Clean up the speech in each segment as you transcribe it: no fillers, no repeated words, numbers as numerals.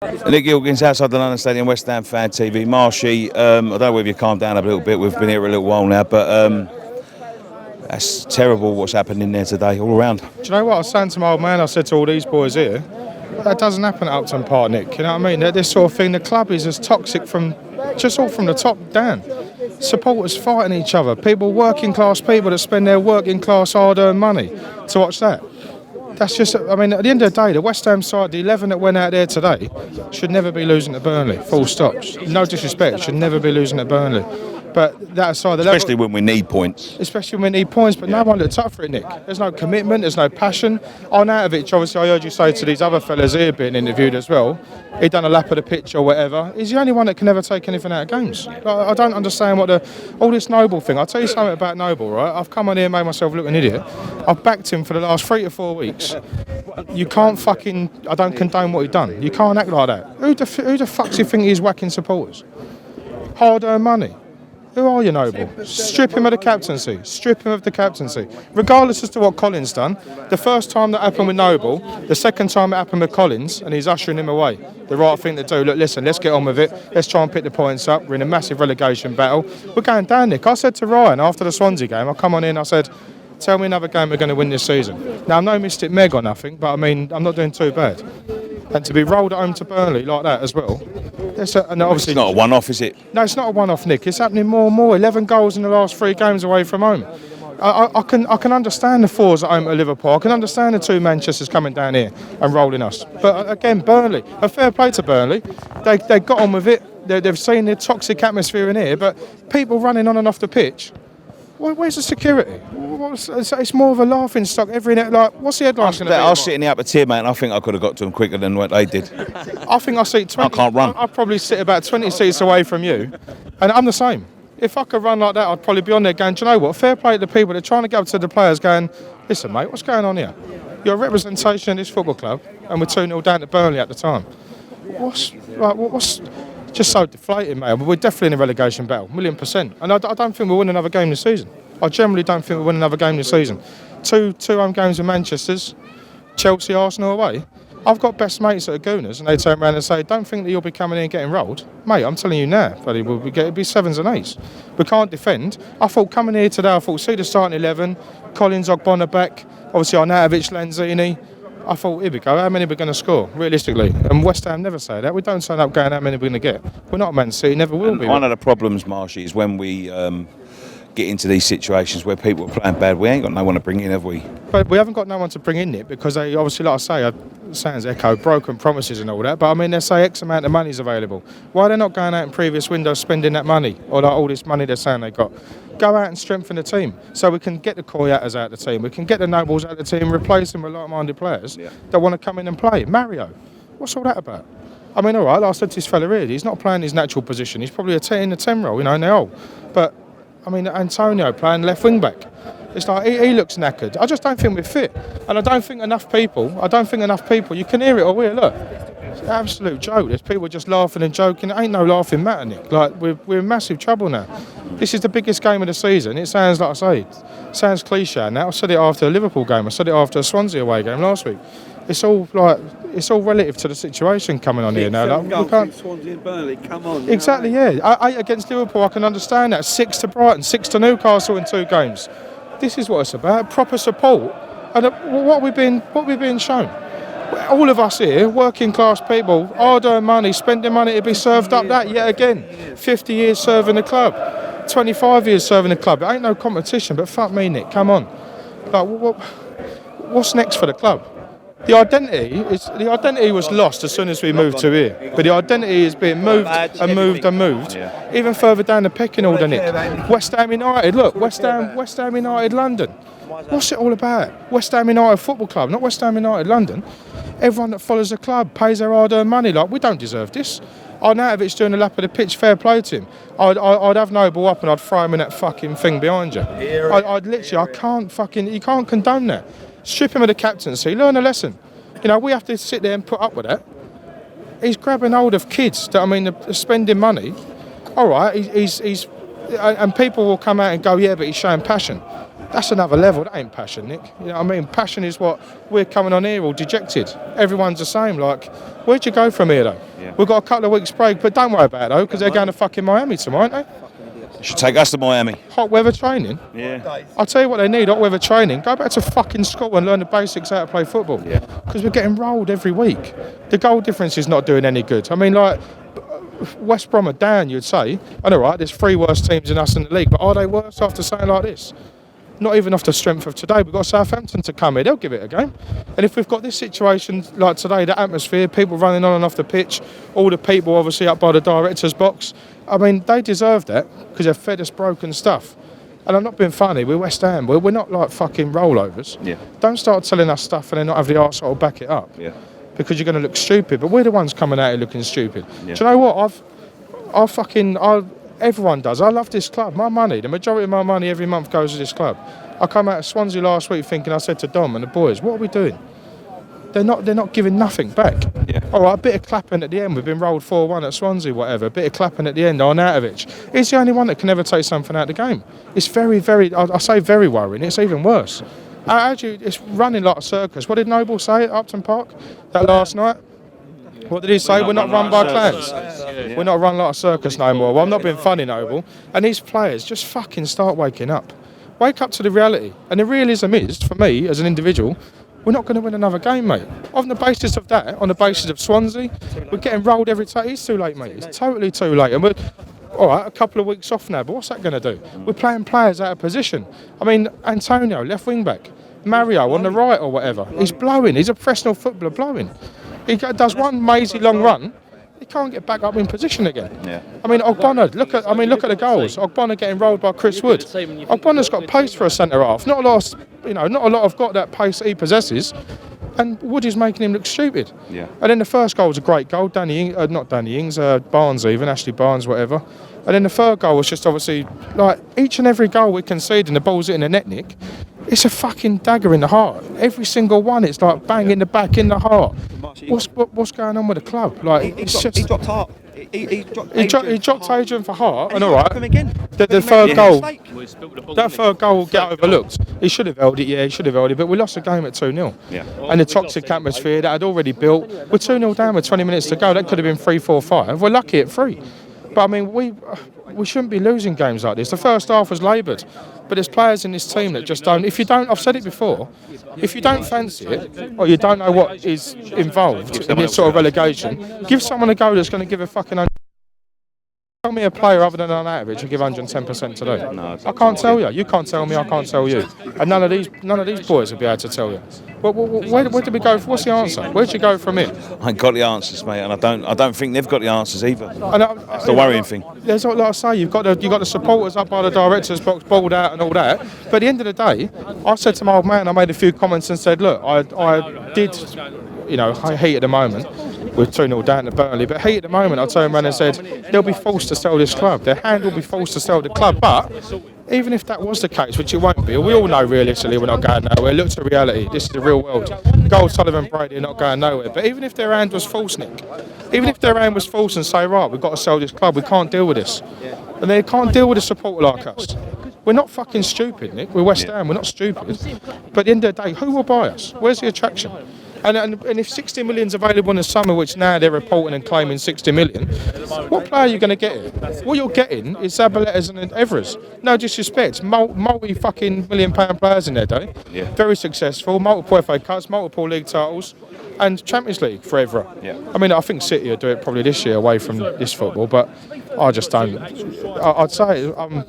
Nick Gilkins, outside the London Stadium, West Ham Fan TV. Marshy, I don't know whether you calmed down a little bit. We've been here a little while now, but that's terrible what's happened in there today, all around. Do you know what I was saying to my old man? I said to all these boys here, that doesn't happen at Upton Park, Nick. You know what I mean? This sort of thing, the club is as toxic from the top down. Supporters fighting each other, people, working class people that spend their working class hard-earned money to watch that. That's just, I mean, at the end of the day, the West Ham side, the 11 that went out there today, should never be losing to Burnley, full stop. No disrespect, should never be losing to Burnley. But that aside, especially when we need points. Especially when we need points, but no one looked up for it, Nick. There's no commitment, there's no passion. Arnautovic, obviously, I heard you say to these other fellas here being interviewed as well, he'd done a lap of the pitch or whatever. He's the only one that can never take anything out of games. I don't understand all this Noble thing. I'll tell you something about Noble, right? I've come on here and made myself look an idiot. I've backed him for the last 3 to 4 weeks. You can't I don't condone what he's done. You can't act like that. Who the fuck do you think he's whacking supporters? Hard-earned money. Who are you, Noble? Strip him of the captaincy. Strip him of the captaincy. Regardless as to what Collins done, the first time that happened with Noble, the second time it happened with Collins, and he's ushering him away. The right thing to do. Look, listen, let's get on with it. Let's try and pick the points up. We're in a massive relegation battle. We're going down, Nick. I said to Ryan after the Swansea game, I come on in, I said, tell me another game we're going to win this season. Now, I'm no Mystic Meg or nothing, but I mean, I'm not doing too bad. And to be rolled at home to Burnley like that as well, and obviously it's not a one-off, is it? No, it's not a one-off, Nick. It's happening more and more. 11 goals in the last 3 games away from home. I can understand the 4s at home at Liverpool. I can understand the 2 Manchesters coming down here and rolling us. But again, Burnley, a fair play to Burnley. They got on with it. They've seen the toxic atmosphere in here, but people running on and off the pitch. Where's the security? It's more of a laughing stock every night. Like, what's the headline going to be? I was sitting in the upper tier, mate, and I think I could have got to them quicker than what they did. I think I sit 20. I can't run. I probably sit about 20 seats away from you, and I'm the same. If I could run like that, I'd probably be on there going, do you know what? Fair play to the people. They're trying to get up to the players going, listen, mate, what's going on here? You're a representation of this football club, and we're 2-0 down to Burnley at the time. What's just so deflated, mate? We're definitely in a relegation battle, 1,000,000%. And I don't think we'll win another game this season. I generally don't think we'll win another game this season. Two home games with Manchester's, Chelsea, Arsenal away. I've got best mates at the Gooners, and they turn around and say, don't think that you'll be coming in and getting rolled. Mate, I'm telling you now, buddy, it'll be 7s and 8s. We can't defend. I thought coming here today, see the starting 11, Collins, Ogbonna back, obviously Arnautovic, Lanzini. I thought, here we go, how many are we going to score, realistically? And West Ham never say that. We don't sign up going, how many are we going to get? We're not Man City, never will be. One of the problems, Marshy, is when we get into these situations where people are playing bad, we ain't got no one to bring in, have we? But we haven't got no one to bring in it because they obviously, like I say, it sounds echo, broken promises and all that, but I mean, they say X amount of money is available. Why are they not going out in previous windows spending that money, or like all this money they're saying they got? Go out and strengthen the team so we can get the Koyatas out of the team, we can get the Nobles out of the team, replace them with like-minded players that want to come in and play. Mario, what's all that about? I mean, all right, I said to this fella here, he's not playing his natural position, he's probably in the 10 role, in the hole, but I mean, Antonio playing left wing back. It's like he looks knackered. I just don't think we're fit, and I don't think enough people. You can hear it all here. Look, it's an absolute joke. There's people just laughing and joking. It ain't no laughing matter, Nick. Like we're in massive trouble now. This is the biggest game of the season. It sounds like I say, sounds cliche now. I said it after the Liverpool game. I said it after a Swansea away game last week. It's all relative to the situation coming on here now. Like, we can't. Swansea and Burnley, come on. Exactly, yeah. 8 against Liverpool, I can understand that. 6 to Brighton, 6 to Newcastle in 2 games. This is what it's about. Proper support. And what we've been shown. All of us here, working class people, hard-earned money, spending money to be served up that yet again. 50 years serving the club, 25 years serving the club. It ain't no competition, but fuck me, Nick. Come on. Like, what's next for the club? The identity was lost as soon as we moved to here. But the identity is being moved and moved and moved. Even further down the pecking order, Nick. West Ham United, look, West Ham United London. What's it all about? West Ham United Football Club, not West Ham United London. Everyone that follows the club pays their hard-earned money. Like, we don't deserve this. Arnautovic doing a lap of the pitch, fair play to him. I'd have Noble up and I'd throw him in that fucking thing behind you. You can't condone that. Strip him of the captaincy, learn a lesson. We have to sit there and put up with that. He's grabbing hold of kids that, are spending money. All right, he's and people will come out and go, yeah, but he's showing passion. That's another level. That ain't passion, Nick. You know what I mean? Passion is what we're coming on here all dejected. Everyone's the same. Like, where'd you go from here, though? Yeah. We've got a couple of weeks break, but don't worry about it, though, because they're going to fucking Miami tomorrow, aren't they? You should take us to Miami. Hot weather training? Yeah. I'll tell you what they need, hot weather training. Go back to fucking school and learn the basics how to play football. Yeah. Because we're getting rolled every week. The goal difference is not doing any good. I mean, like, West Brom are down, you'd say. And all right, there's 3 worse teams than us in the league, but are they worse after saying like this? Not even off the strength of today. We've got Southampton to come here. They'll give it a game. And if we've got this situation like today, the atmosphere, people running on and off the pitch, all the people obviously up by the director's box, I mean, they deserve that because they've fed us broken stuff. And I'm not being funny, we're West Ham. We're not like fucking rollovers. Yeah. Don't start telling us stuff and then not have the arsehole back it up. Yeah. Because you're going to look stupid. But we're the ones coming out here looking stupid. Yeah. Do you know what? Everyone does. I love this club. My money, the majority of my money every month goes to this club. I come out of Swansea last week thinking, I said to Dom and the boys, what are we doing? They're not giving nothing back. Yeah. All right, a bit of clapping at the end. We've been rolled 4-1 at Swansea, whatever. A bit of clapping at the end. Arnautovic. He's the only one that can ever take something out of the game. It's very, very, I say very worrying. It's even worse. It's running like a circus. What did Noble say at Upton Park that last night? What did he say? We're not run by clans. We're not run like a circus no more. Well, I'm not being funny, Noble. And these players just fucking start waking up. Wake up to the reality. And the realism is, for me, as an individual, we're not going to win another game, mate. On the basis of that, on the basis of Swansea, we're getting rolled every time. It's too late, mate. It's totally too late. And we're, all right, a couple of weeks off now, but what's that going to do? We're playing players out of position. I mean, Antonio, left wing back. Mario on the right or whatever. He's blowing. He's a professional footballer blowing. He does one mazy long run. He can't get back up in position again. Yeah. I mean, Ogbonna, look at the goals. Ogbonna getting rolled by Chris Wood. Ogbonna's got pace for a centre half. Not a lot have got that pace that he possesses. And Wood is making him look stupid. Yeah. And then the first goal was a great goal. Barnes even, Ashley Barnes, whatever. And then the third goal was just obviously, like, each and every goal we concede and the ball's hitting the net, Nick, it's a fucking dagger in the heart. Every single one, it's like bang in the back, in the heart. What's going on with the club? Like, he dropped Hart. He dropped Adrian for Hart, and all right. The third goal will get overlooked. He should have held it, but we lost the game at 2-0. Yeah. And the toxic atmosphere that had already built, we're 2-0 down with 20 minutes to go. That could have been 3-4-5. We're lucky at 3. But I mean, we shouldn't be losing games like this. The first half was laboured, but there's players in this team that just don't. I've said it before, if you don't fancy it or you don't know what is involved in this sort of relegation, give someone a go that's going to give a fucking. Tell me a player other than Arnautovic who give 110% today. No, I can't tell you. You can't tell me. I can't tell you. And none of these boys will be able to tell you. Where did we go? What's the answer? Where'd you go from here? I ain't got the answers, mate, and I don't think they've got the answers either. That's the worrying thing. There's like I say, you've got the supporters up by the directors' box, balled out and all that. But at the end of the day, I said to my old man, I made a few comments and said, look, I did, I hate at the moment. We're 2-0 down to Burnley, but heat at the moment, I turned around and said, they'll be forced to sell this club. Their hand will be forced to sell the club. But even if that was the case, which it won't be, we all know realistically we're not going nowhere. Look to reality. This is the real world. Gold, Sullivan, Brady are not going nowhere. But even if their hand was forced, Nick, even if their hand was forced and say, right, we've got to sell this club, we can't deal with this. And they can't deal with a supporter like us. We're not fucking stupid, Nick. We're West Ham. We're not stupid. But at the end of the day, who will buy us? Where's the attraction? And if 60 million's available in the summer, which now they're reporting and claiming 60 million, what player are you going to get here? What you're getting is Zabaleta's and Evra's. No disrespect, multi-fucking million-pound players in their day. Yeah. Very successful, multiple FA Cups, multiple league titles, and Champions League for Evra. Yeah. I mean, I think City will do it probably this year away from this football, but I just don't. I'd say I'm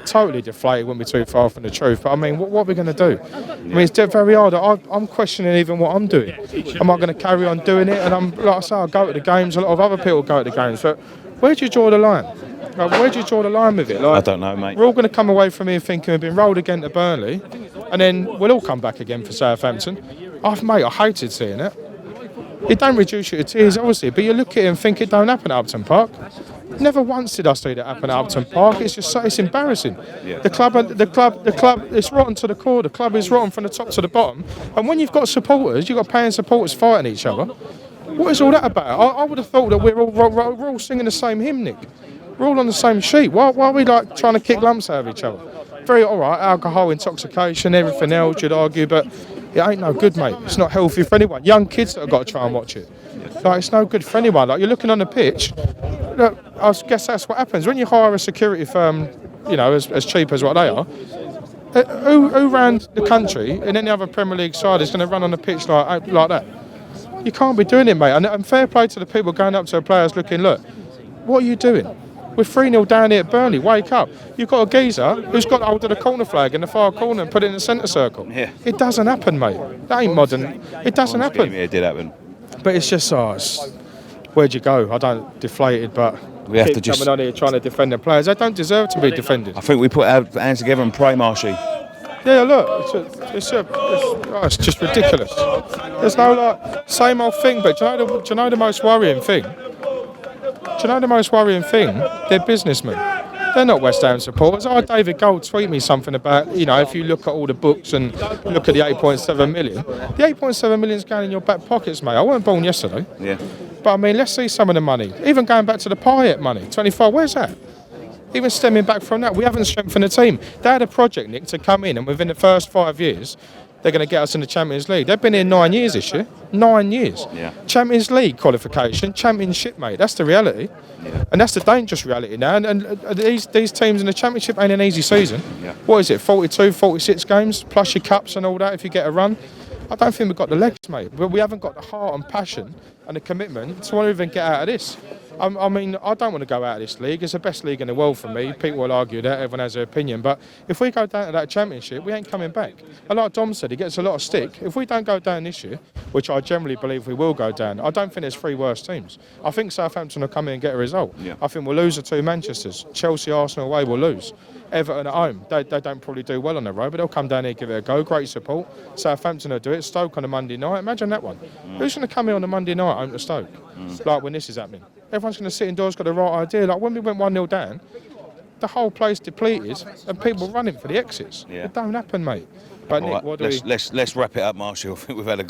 totally deflated, wouldn't be too far from the truth. But I mean, what are we going to do? I mean, it's very hard. I'm questioning even what I'm doing. Am I going to carry on doing it? And I'm, like I say, I go to the games. A lot of other people go to the games. But where do you draw the line? Like, where do you draw the line with it? Like, I don't know, mate. We're all going to come away from here thinking we've been rolled again to Burnley, and then we'll all come back again for Southampton. I hated seeing it. It don't reduce you to tears, obviously, but you look at it and think it don't happen at Upton Park. Never once did I see that happen at Upton Park. It's just it's embarrassing. Yeah. The club, it's rotten to the core. The club is rotten from the top to the bottom. And when you've got supporters, you've got paying supporters fighting each other. What is all that about? I would have thought that we're all singing the same hymn, Nick. We're all on the same sheet. Why are we like trying to kick lumps out of each other? very all right, alcohol, intoxication, everything else, you'd argue, but it ain't no good, mate. It's not healthy for anyone. Young kids that have got to try and watch it. Like, it's no good for anyone. Like, you're looking on the pitch, look, I guess that's what happens. When you hire a security firm, you know, as cheap as what they are, who ran the country in any other Premier League side is going to run on the pitch like that? You can't be doing it, mate. And fair play to the people going up to the players looking, look, what are you doing? We're 3-0 down here at Burnley. Wake up. You've got a geezer who's got hold of the corner flag in the far corner and put it in the centre circle. Yeah. It doesn't happen, mate. That ain't modern. It doesn't happen. Yeah, it did happen. But it's just, where'd you go? I don't deflated, but We have keep to just- coming on here trying to defend the players. They don't deserve to be defended. I think we put our hands together and pray, Marshy. Yeah, look, it's just ridiculous. There's no like same old thing. But do you know the most worrying thing? Do you know the most worrying thing? They're businessmen. They're not West Ham supporters. I had David Gold tweet me something about, you know, if you look at all the books and look at the 8.7 million, the 8.7 million is going in your back pockets, mate. I wasn't born yesterday. Yeah. But I mean, let's see some of the money. Even going back to the Payet money, 25, where's that? Even stemming back from that, we haven't strengthened the team. They had a project, Nick, to come in, and within the first 5 years, they're going to get us in the Champions League. They've been here 9 years this year. 9 years. Yeah. Champions League qualification, Championship, mate. That's the reality. Yeah. And that's the dangerous reality now. And these teams in the Championship ain't an easy season. Yeah. What is it, 42, 46 games, plus your cups and all that if you get a run? I don't think we've got the legs, mate. But we haven't got the heart and passion and the commitment to want to even get out of this. I mean, I don't want to go out of this league. It's the best league in the world for me. People will argue that. Everyone has their opinion. But if we go down to that Championship, we ain't coming back. And like Dom said, he gets a lot of stick. If we don't go down this year, which I generally believe we will go down, I don't think there's 3 worse teams. I think Southampton will come in and get a result. Yeah. I think we'll lose the 2 Manchesters. Chelsea, Arsenal away will lose. Everton at home, they don't probably do well on the road, but they'll come down here, give it a go. Great support. Southampton will do it. Stoke on a Monday night. Imagine that one. Who's going to come in on a Monday night home to Stoke? Like when this is happening. Everyone's going to sit indoors, got the right idea. Like when we went 1-0 down, the whole place depleted and people running for the exits. Yeah. It don't happen, mate. But Nick, All right, what do we... let's wrap it up, Marshy. I think we've had a